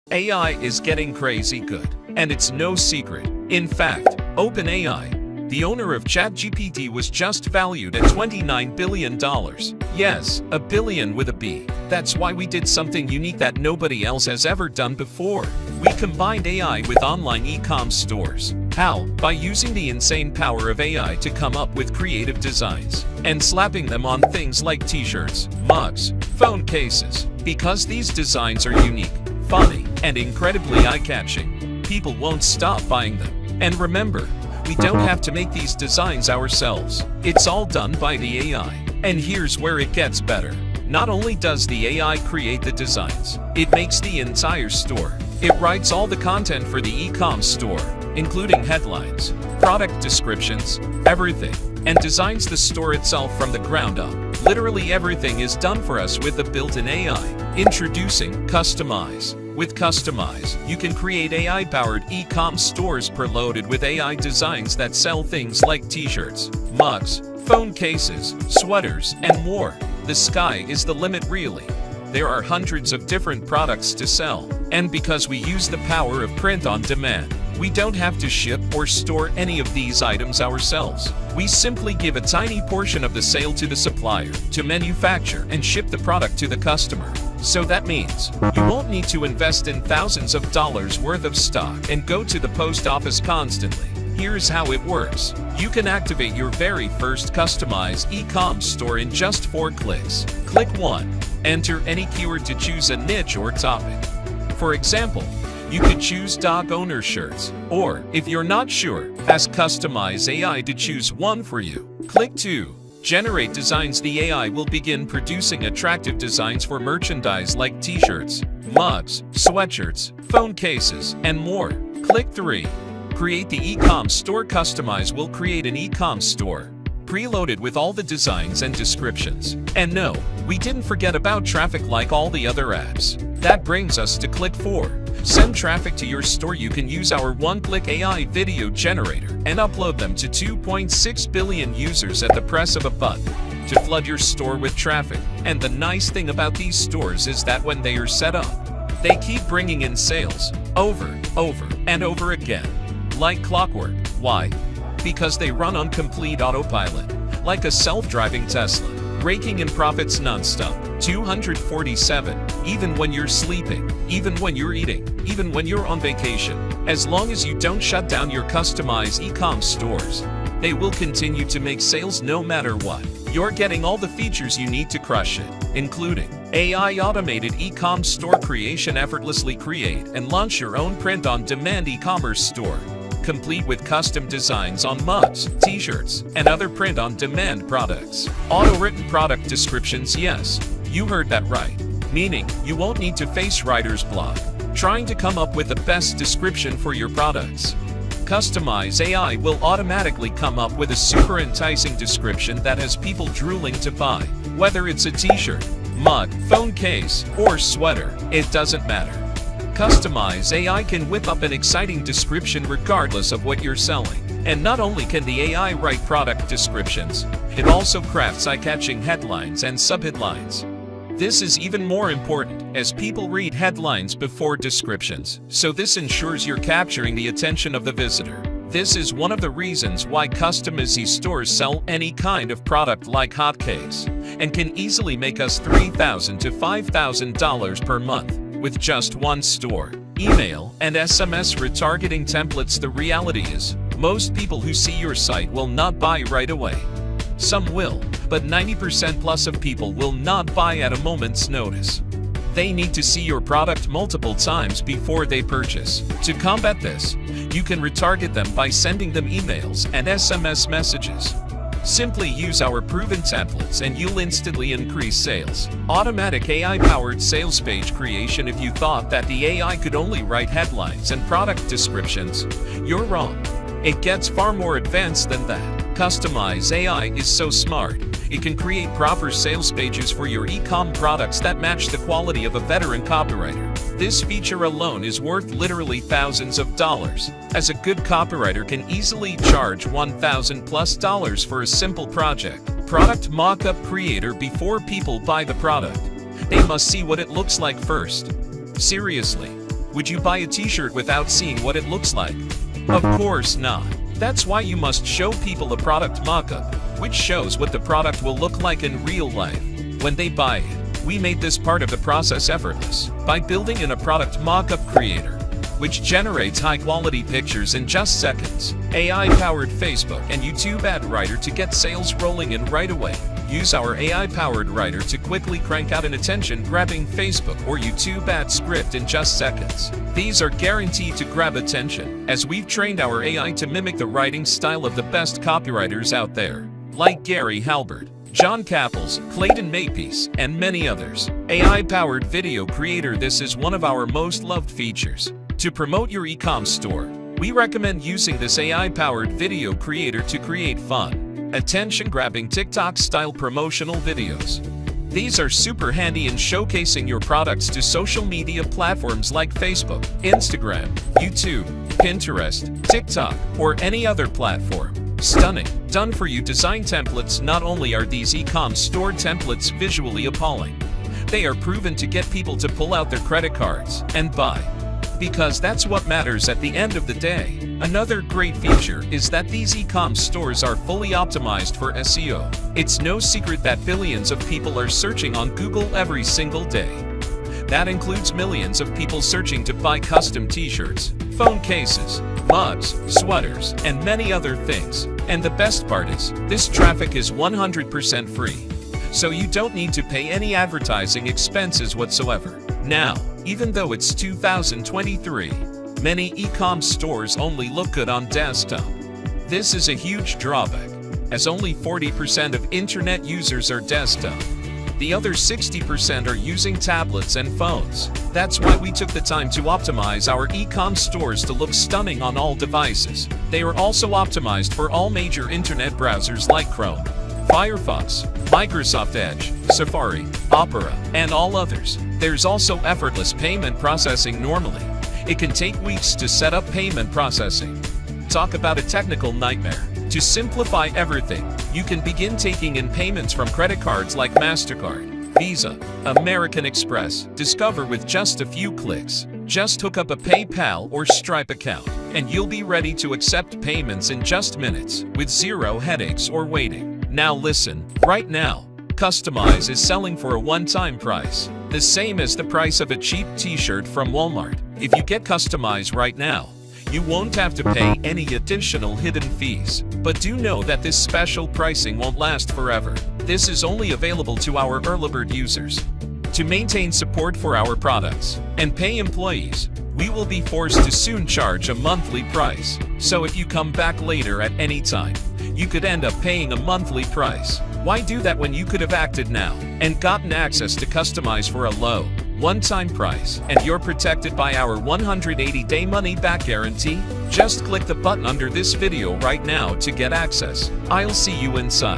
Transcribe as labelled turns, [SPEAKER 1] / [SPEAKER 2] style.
[SPEAKER 1] AI is getting crazy good, and it's no secret. In fact, OpenAI, the owner of ChatGPT, was just valued at $29 billion. Yes, a billion with a B. That's why we did something unique that nobody else has ever done before. We combined AI with online e-com stores. How? By using the insane power of AI to come up with creative designs and slapping them on things like t-shirts, mugs, phone cases. Because these designs are unique, funny, and incredibly eye-catching, people won't stop buying them. And remember, we don't have to make these designs ourselves. It's all done by the AI. And here's where it gets better. Not only does the AI create the designs, it makes the entire store. It writes all the content for the e-com store, including headlines, product descriptions, everything, and designs the store itself from the ground up. Literally everything is done for us with the built-in AI. Introducing Kustomizee. With Kustomizee, you can create AI-powered e-com stores preloaded with AI designs that sell things like t-shirts, mugs, phone cases, sweaters, and more. The sky is the limit, really. There are hundreds of different products to sell, and because we use the power of print on demand, we don't have to ship or store any of these items ourselves. We simply give a tiny portion of the sale to the supplier to manufacture and ship the product to the customer. So that means you won't need to invest in thousands of dollars worth of stock and go to the post office constantly. Here's how it works. You can activate your very first Kustomizee e-com store in just 4 clicks. Click 1. Enter any keyword to choose a niche or topic. For example, you could choose dog owner shirts, or if you're not sure, ask Kustomizee AI to choose one for you. Click 2. Generate designs. The AI will begin producing attractive designs for merchandise like t-shirts, mugs, sweatshirts, phone cases, and more. Click 3. Create the e-com store. Kustomizee will create an e-com store, preloaded with all the designs and descriptions. And no, we didn't forget about traffic like all the other apps. That brings us to click 4. Send traffic to your store. You can use our one-click AI video generator and upload them to 2.6 billion users at the press of a button to flood your store with traffic. And the nice thing about these stores is that when they are set up, they keep bringing in sales over and over again, like clockwork. Why? Because they run on complete autopilot, like a self-driving Tesla, raking in profits non-stop. 247. Even when you're sleeping, even when you're eating, even when you're on vacation. As long as you don't shut down your Kustomizee e-com stores, they will continue to make sales no matter what. You're getting all the features you need to crush it, including AI automated e-com store creation. Effortlessly create and launch your own print-on-demand e-commerce store, complete with custom designs on mugs, t-shirts, and other print-on-demand products. Auto-written product descriptions. Yes, you heard that right. Meaning, you won't need to face writer's block trying to come up with the best description for your products. Kustomizee AI will automatically come up with a super enticing description that has people drooling to buy. Whether it's a t-shirt, mug, phone case, or sweater, it doesn't matter. Kustomizee AI can whip up an exciting description regardless of what you're selling. And not only can the AI write product descriptions, it also crafts eye-catching headlines and subheadlines. This is even more important, as people read headlines before descriptions, so this ensures you're capturing the attention of the visitor. This is one of the reasons why Kustomizee stores sell any kind of product like hotcakes, and can easily make us $3,000 to $5,000 per month with just one store. Email and SMS retargeting templates. The reality is, most people who see your site will not buy right away. Some will, but 90% plus of people will not buy at a moment's notice. They need to see your product multiple times before they purchase. To combat this, you can retarget them by sending them emails and SMS messages. Simply use our proven templates and you'll instantly increase sales. Automatic AI-powered sales page creation. If you thought that the AI could only write headlines and product descriptions, you're wrong. It gets far more advanced than that. Kustomizee AI is so smart, it can create proper sales pages for your e-com products that match the quality of a veteran copywriter. This feature alone is worth literally thousands of dollars, as a good copywriter can easily charge $1,000+ for a simple project. Product mock-up creator. Before people buy the product, they must see what it looks like first. Seriously. Would you buy a t-shirt without seeing what it looks like? Of course not. That's why you must show people a product mock-up, which shows what the product will look like in real life when they buy it. We made this part of the process effortless by building in a product mock-up creator, which generates high-quality pictures in just seconds. AI-powered Facebook and YouTube ad writer to get sales rolling in right away. Use our AI-powered writer to quickly crank out an attention-grabbing Facebook or YouTube ad script in just seconds. These are guaranteed to grab attention, as we've trained our AI to mimic the writing style of the best copywriters out there, like Gary Halbert, John Capels, Clayton Mapeace, and many others. AI-powered video creator. This is one of our most loved features. To promote your e-com store, we recommend using this AI-powered video creator to create fun, attention-grabbing TikTok-style promotional videos. These are super handy in showcasing your products to social media platforms like Facebook, Instagram, YouTube, Pinterest, TikTok, or any other platform. Stunning, done-for-you design templates. Not only are these e-com store templates visually appalling, they are proven to get people to pull out their credit cards and buy, because that's what matters at the end of the day. Another great feature is that these e-com stores are fully optimized for SEO. It's no secret that billions of people are searching on Google every single day. That includes millions of people searching to buy custom t-shirts, phone cases, mugs, sweaters, and many other things. And the best part is, this traffic is 100% free. So you don't need to pay any advertising expenses whatsoever. Now, even though it's 2023, many e-com stores only look good on desktop. This is a huge drawback, as only 40% of internet users are desktop. The other 60% are using tablets and phones. That's why we took the time to optimize our e-com stores to look stunning on all devices. They are also optimized for all major internet browsers like Chrome, Firefox, Microsoft Edge, Safari, Opera, and all others. There's also effortless payment processing. Normally, it can take weeks to set up payment processing. Talk about a technical nightmare. To simplify everything, you can begin taking in payments from credit cards like MasterCard, Visa, American Express. Discover with just a few clicks. Just hook up a PayPal or Stripe account, and you'll be ready to accept payments in just minutes, with zero headaches or waiting. Now listen, right now, Kustomizee is selling for a one-time price, the same as the price of a cheap t-shirt from Walmart. If you get Kustomizee right now, you won't have to pay any additional hidden fees. But do know that this special pricing won't last forever. This is only available to our early bird users. To maintain support for our products and pay employees, we will be forced to soon charge a monthly price. So if you come back later at any time, you could end up paying a monthly price. Why do that when you could have acted now and gotten access to Kustomizee for a low, one-time price, and you're protected by our 180-day money-back guarantee? Just click the button under this video right now to get access. I'll see you inside.